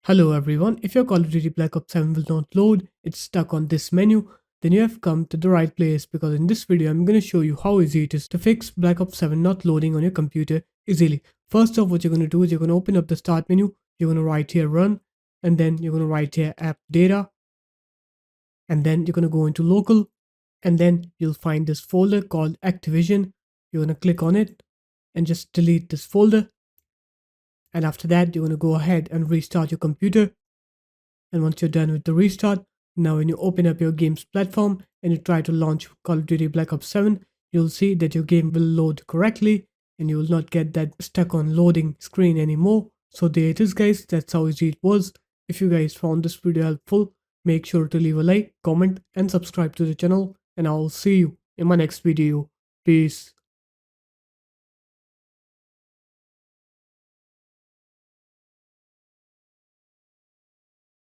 Hello everyone, if your Call of Duty Black Ops 7 will not load, it's stuck on this menu, then you have come to the right place because in this video I'm going to show you how easy it is to fix Black Ops 7 not loading on your computer easily. First off, what you're going to do is you're going to open up the start menu, you're going to write here run, and then you're going to write here app data, and then you're going to go into local, and then you'll find this folder called Activision. You're going to click on it and just delete this folder, and after that you're going to go ahead and restart your computer. And once you're done with the restart, now when you open up your game's platform and you try to launch Call of Duty Black Ops 7, you'll see that your game will load correctly and you will not get that stuck on loading screen anymore. So there it is guys, that's how easy it was. If you guys found this video helpful, make sure to leave a like, comment and subscribe to the channel, and I'll see you in my next video. Peace.